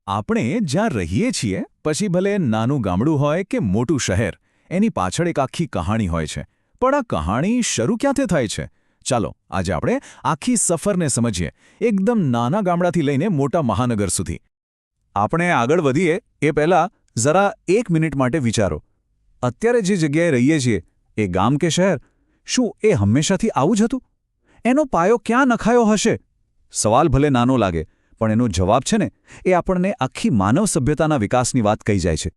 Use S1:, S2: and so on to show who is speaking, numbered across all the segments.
S1: આપણે જ્યાં રહીએ છીએ પછી ભલે નાનું ગામડું હોય કે મોટું શહેર એની પાછળ એક આખી કહાણી હોય છે પણ આ કહાણી શરૂ ક્યાંથી થાય છે ચાલો આજે આપણે આખી સફરને સમજીએ એકદમ નાના ગામડાથી લઈને મોટા મહાનગર સુધી આપણે આગળ વધીએ એ પહેલાં જરા 1 મિનિટ માટે વિચારો અત્યારે જે જગ્યાએ રહીએ છીએ એ ગામ કે શહેર શું એ હંમેશાથી આવું જ હતું એનો પાયો ક્યાં નખાયો હશે સવાલ ભલે નાનો લાગે પણ એનો જવાબ છે ને એ આપણને આખી માનવ સભ્યતાના વિકાસની વાત કહી જાય છે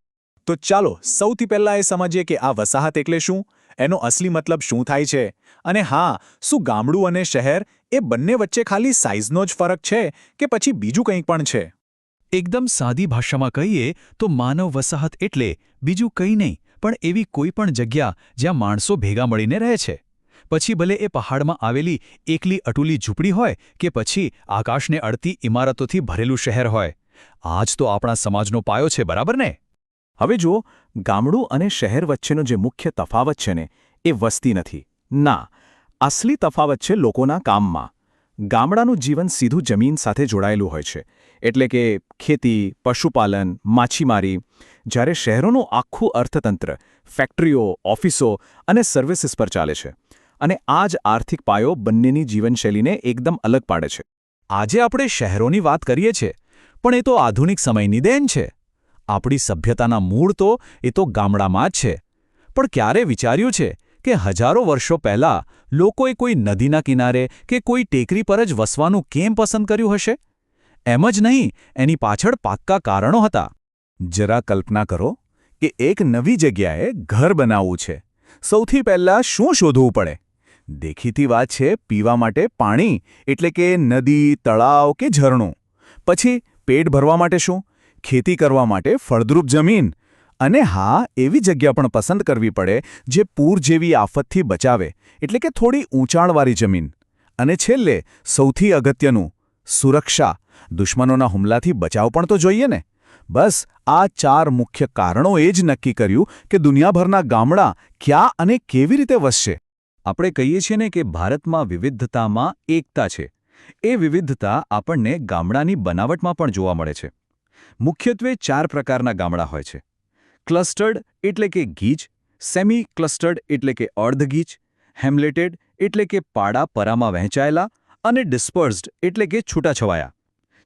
S2: તો ચાલો સૌથી પહેલાં એ સમજીએ કે આ વસાહત એટલે શું એનો અસલી મતલબ શું થાય છે અને હા શું ગામડું અને શહેર એ બંને વચ્ચે ખાલી સાઇઝનો જ ફરક છે કે પછી બીજું કંઈ પણ છે
S3: એકદમ સાદી ભાષામાં કહીએ તો માનવ વસાહત એટલે બીજું કંઈ નહીં પણ એવી કોઈ પણ જગ્યા જ્યાં માણસો ભેગા મળીને રહે છે પછી ભલે એ પહાડમાં આવેલી એકલી અટુલી ઝૂંપડી હોય કે પછી આકાશને અડતી ઇમારતોથી ભરેલું શહેર હોય આ જ તો આપણા સમાજનો પાયો છે બરાબર ને
S2: હવે જુઓ ગામડું અને શહેર વચ્ચેનો જે મુખ્ય તફાવત છે ને એ વસ્તી નથી ના અસલી તફાવત છે લોકોના કામમાં ગામડાનું જીવન સીધું જમીન સાથે જોડાયેલું હોય છે એટલે કે ખેતી પશુપાલન માછીમારી જ્યારે શહેરોનું આખું અર્થતંત્ર ફેક્ટરીઓ ઓફિસો અને સર્વિસીસ પર ચાલે છે અને આ જ આર્થિક પાયો બંનેની જીવનશૈલીને એકદમ અલગ પાડે છે
S3: આજે આપણે શહેરોની વાત કરીએ છીએ પણ એ તો આધુનિક સમયની દેન છે આપણી સભ્યતાના મૂળ તો એ તો ગામડામાં જ છે પણ ક્યારે વિચાર્યું છે કે હજારો વર્ષો પહેલાં લોકોએ કોઈ નદીના કિનારે કે કોઈ ટેકરી પર જ વસવાનું કેમ પસંદ કર્યું હશે એમ જ નહીં એની પાછળ પાક્કા કારણો હતા
S1: જરા કલ્પના કરો કે એક નવી જગ્યાએ ઘર બનાવવું છે સૌથી પહેલાં શું શોધવું પડે દેખીતી વાત છે પીવા માટે પાણી એટલે કે નદી તળાવ કે ઝરણું પછી પેટ ભરવા માટે શું ખેતી કરવા માટે ફળદ્રુપ જમીન અને હા એવી જગ્યા પણ પસંદ કરવી પડે જે પૂર જેવી આફતથી બચાવે એટલે કે થોડી ઊંચાણવાળી જમીન અને છેલ્લે સૌથી અગત્યનું સુરક્ષા દુશ્મનોના હુમલાથી બચાવ પણ તો જોઈએ ને બસ આ 4 મુખ્ય કારણોએ જ નક્કી કર્યું કે દુનિયાભરના ગામડા ક્યાં અને કેવી રીતે વસશે
S3: આપણે કહીએ છીએ ને કે ભારતમાં વિવિધતામાં એકતા છે એ વિવિધતા આપણને ગામડાની બનાવટમાં પણ જોવા મળે છે મુખ્યત્વે 4 પ્રકારના ગામડા હોય છે ક્લસ્ટર્ડ એટલે કે ગીચ સેમી ક્લસ્ટર્ડ એટલે કે અર્ધગીચ હેમ્લેટેડ એટલે કે પાડા પરામાં વહેંચાયેલા અને ડિસ્પર્સ્ડ એટલે કે છૂટાછવાયા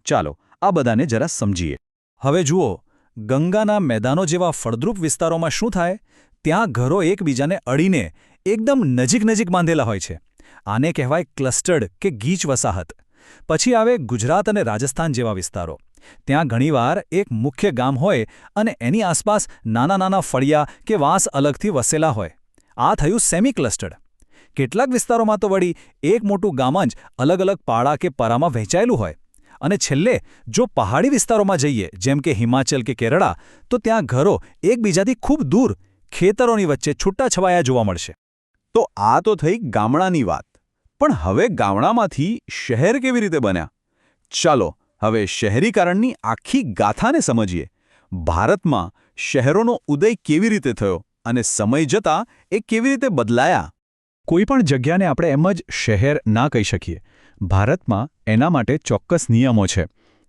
S3: ચાલો આ બધાને જરા સમજીએ હવે જુઓ ગંગાના મેદાનો જેવા ફળદ્રુપ વિસ્તારોમાં શું થાય ત્યાં ઘરો એકબીજાને અડીને એકદમ નજીક બાંધેલા હોય છે આને કહેવાય ક્લસ્ટર્ડ કે ગીચ વસાહત પછી આવે ગુજરાત અને રાજસ્થાન જેવા વિસ્તારો ત્યાં ઘણીવાર એક મુખ્ય ગામ હોય અને એની આસપાસ નાના ફળિયા કે વાંસ અલગથી વસેલા હોય આ થયું સેમી ક્લસ્ટર્ડ કેટલાક વિસ્તારોમાં તો વળી એક મોટું ગામ જ અલગ પાડા કે પરામાં વહેંચાયેલું હોય અને છેલ્લે જો પહાડી વિસ્તારોમાં જઈએ જેમ કે હિમાચલ કે કેરળ તો ત્યાં ઘરો એકબીજાથી ખૂબ દૂર ખેતરોની વચ્ચે છૂટાછવાયા જોવા મળશે
S1: તો આ તો થઈ ગામડાની વાત પણ હવે ગામડામાંથી શહેર કેવી રીતે બન્યા ચાલો હવે શહેરીકરણની આખી ગાથાને સમજીએ ભારતમાં શહેરોનો ઉદય કેવી રીતે થયો અને સમય જતાં એ કેવી રીતે બદલાયા
S3: કોઈ પણ જગ્યાને આપણે એમ જ શહેર ના કહી શકીએ ભારતમાં એના માટે ચોક્કસ નિયમો છે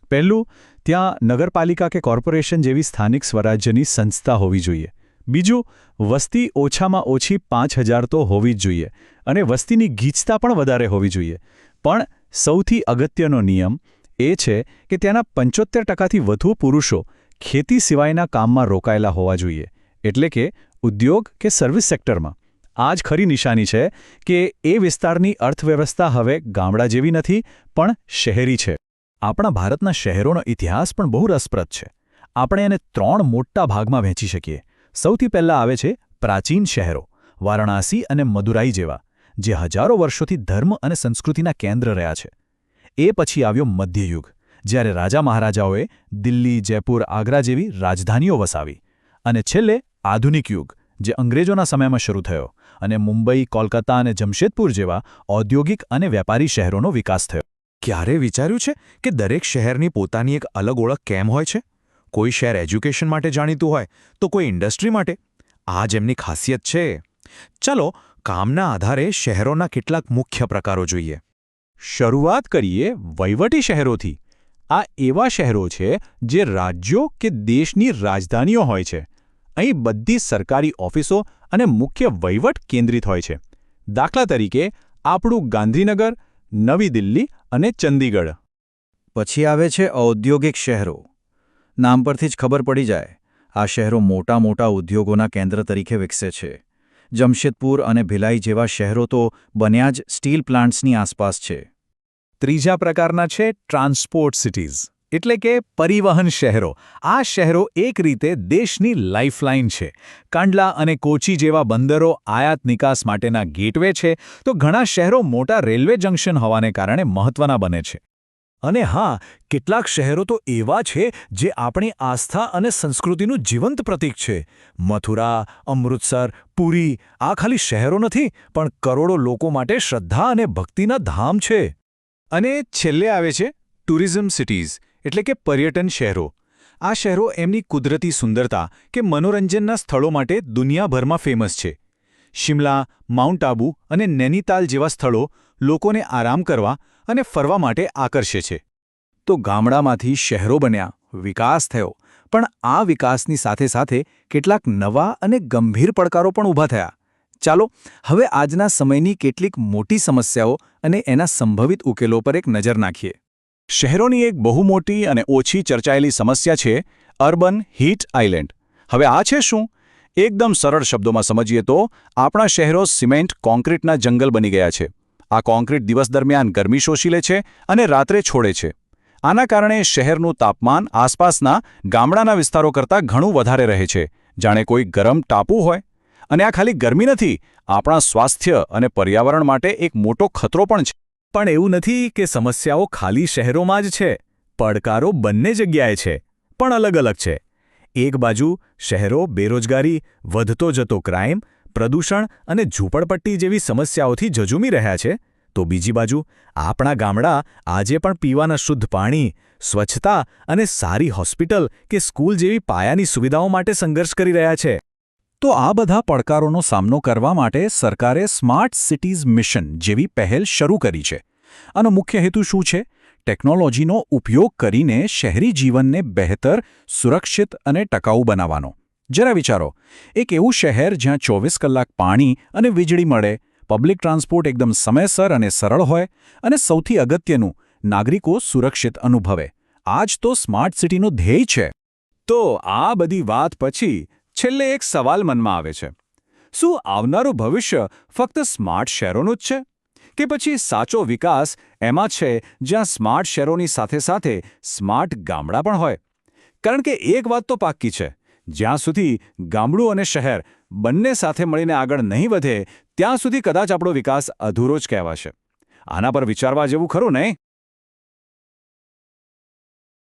S3: પહેલું ત્યાં નગરપાલિકા કે કોર્પોરેશન જેવી સ્થાનિક સ્વરાજ્યની સંસ્થા હોવી જોઈએ બીજું વસ્તી ઓછામાં ઓછી 5000 તો હોવી જ જોઈએ અને વસ્તીની ગીચતા પણ વધારે હોવી જોઈએ પણ સૌથી અગત્યનો નિયમ એ છે કે ત્યાંના 75%થી વધુ પુરુષો ખેતી સિવાયના કામમાં રોકાયેલા હોવા જોઈએ એટલે કે ઉદ્યોગ કે સર્વિસ સેક્ટરમાં આ જ ખરી નિશાની છે કે એ વિસ્તારની અર્થવ્યવસ્થા હવે ગામડા જેવી નથી પણ શહેરી છે આપણા ભારતના શહેરોનો ઇતિહાસ પણ બહુ રસપ્રદ છે આપણે એને 3 મોટા ભાગમાં વહેંચી શકીએ સૌથી પહેલાં આવે છે પ્રાચીન શહેરો વારાણસી અને મદુરાઈ જેવા જે હજારો વર્ષોથી ધર્મ અને સંસ્કૃતિના કેન્દ્ર રહ્યા છે એ પછી આવ્યો મધ્યયુગ જ્યારે રાજા મહારાજાઓએ દિલ્હી જયપુર આગ્રા જેવી રાજધાનીઓ વસાવી અને છેલ્લે આધુનિક યુગ જે અંગ્રેજોના સમયમાં શરૂ થયો અને મુંબઈ કોલકાતા અને જમશેદપુર જેવા ઔદ્યોગિક અને વેપારી શહેરોનો વિકાસ થયો
S2: ક્યારે વિચાર્યું છે કે દરેક શહેરની પોતાની એક અલગ ઓળખ કેમ હોય છે કોઈ શહેર એજ્યુકેશન માટે જાણીતું હોય તો કોઈ ઇન્ડસ્ટ્રી માટે આ જ એમની ખાસિયત છે ચાલો કામના આધારે શહેરોના કેટલાક મુખ્ય પ્રકારો જોઈએ
S3: શરૂઆત કરીએ વહીવટી શહેરોથી આ એવા શહેરો છે જે રાજ્યો કે દેશની રાજધાનીઓ હોય છે. અહીં બધી સરકારી ઓફિસો અને મુખ્ય વહીવટ કેન્દ્રિત હોય છે. દાખલા તરીકે આપણું ગાંધીનગર, નવી દિલ્હી અને ચંદીગઢ.
S4: પછી આવે છે ઔદ્યોગિક શહેરો. નામ પરથી જ ખબર પડી જાય, આ શહેરો મોટા મોટા ઉદ્યોગોના કેન્દ્ર તરીકે વિકસે છે. જમશેદપુર અને ભિલાઈ જેવા શહેરો તો બન્યા જ સ્ટીલ પ્લાન્ટ્સની આસપાસ છે.
S1: ત્રીજા પ્રકારના છે ટ્રાન્સપોર્ટ સિટીઝ, એટલે કે પરિવહન શહેરો. આ શહેરો એક રીતે દેશની લાઇફલાઇન છે. કાંડલા અને કોચી જેવા બંદરો આયાત નિકાસ માટેના ગેટવે છે, તો ઘણા શહેરો મોટા રેલવે જંકશન હોવાને કારણે મહત્વના બને છે. અને હા, કેટલાક શહેરો તો એવા છે જે આપણી આસ્થા અને સંસ્કૃતિનું જીવંત પ્રતીક છે. મથુરા, અમૃતસર, પુરી આ ખાલી શહેરો નથી, પણ કરોડો લોકો માટે શ્રદ્ધા અને ભક્તિના ધામ છે.
S3: અને છેલ્લે આવે છે ટુરિઝમ સિટીઝ, એટલે કે પર્યટન શહેરો. આ શહેરો એમની કુદરતી સુંદરતા કે મનોરંજનના સ્થળો માટે દુનિયાભરમાં ફેમસ છે. શિમલા, માઉન્ટ આબુ અને નૈનીતાલ જેવા સ્થળો લોકોને આરામ કરવા અને ફરવા માટે આકર્ષે છે.
S4: તો ગામડામાંથી શહેરો બન્યા, વિકાસ થયો, પણ આ વિકાસની સાથે સાથે કેટલાક નવા અને ગંભીર પડકારો પણ ઊભા થયા. ચાલો હવે આજના સમયની કેટલીક મોટી સમસ્યાઓ અને એના સંભવિત ઉકેલો પર એક નજર નાખીએ.
S3: શહેરોની એક બહુ મોટી અને ઓછી ચર્ચાયેલી સમસ્યા છે અર્બન હીટ આઇલેન્ડ. હવે આ છે શું? એકદમ સરળ શબ્દોમાં સમજીએ તો આપણા શહેરો સિમેન્ટ કોન્ક્રીટના જંગલ બની ગયા છે. આ કોન્ક્રીટ દિવસ દરમિયાન ગરમી શોષી લે છે અને રાત્રે છોડે છે. આના કારણે શહેરનું તાપમાન આસપાસના ગામડાના વિસ્તારો કરતાં ઘણું વધારે રહે છે, જાણે કોઈ ગરમ ટાપુ હોય. અને આ ખાલી ગરમી નથી, આપણા સ્વાસ્થ્ય અને પર્યાવરણ માટે એક મોટો ખતરો પણ છે.
S1: પણ એવું નથી કે સમસ્યાઓ ખાલી શહેરોમાં જ છે. પડકારો બંને જગ્યાએ છે, પણ અલગ અલગ છે. એક બાજુ શહેરો બેરોજગારી, વધતો જતો ક્રાઇમ, પ્રદૂષણ અને ઝૂંપડપટ્ટી જેવી સમસ્યાઓથી ઝઝૂમી રહ્યા છે, તો બીજી બાજુ આપણા ગામડા આજે પણ પીવાના શુદ્ધ પાણી, સ્વચ્છતા અને સારી હોસ્પિટલ કે સ્કૂલ જેવી પાયાની સુવિધાઓ માટે સંઘર્ષ કરી રહ્યા છે.
S3: તો આ બધા પડકારોનો સામનો કરવા માટે સરકારે સ્માર્ટ સિટીઝ મિશન જેવી પહેલ શરૂ કરી છે. આનો મુખ્ય હેતુ શું છે? ટેકનોલોજીનો ઉપયોગ કરીને શહેરી જીવનને બહેતર, સુરક્ષિત અને ટકાઉ બનાવવાનો. જરા વિચારો, એક એવું શહેર જ્યાં 24 કલાક પાણી અને વીજળી મળે, પબ્લિક ટ્રાન્સપોર્ટ એકદમ સમયસર અને સરળ હોય, અને સૌથી અગત્યનું, નાગરિકો સુરક્ષિત અનુભવે. આ જ તો સ્માર્ટ સિટીનો ધ્યેય છે.
S1: તો આ બધી વાત પછી છેલ્લે એક સવાલ મનમાં આવે છે. શું આવનારું ભવિષ્ય ફક્ત સ્માર્ટ શહેરોનું જ છે? કે પછી સાચો વિકાસ એમાં છે જ્યાં સ્માર્ટ શહેરોની સાથે સાથે સ્માર્ટ ગામડા પણ હોય? કારણ કે એક વાત તો પાક્કી છે, જ્યાં સુધી ગામડું અને શહેર બંને સાથે મળીને આગળ નહીં વધે, ત્યાં સુધી કદાચ આપણો વિકાસ અધૂરો જ કહેવાશે. આના પર વિચારવા જેવું ખરું નહીં?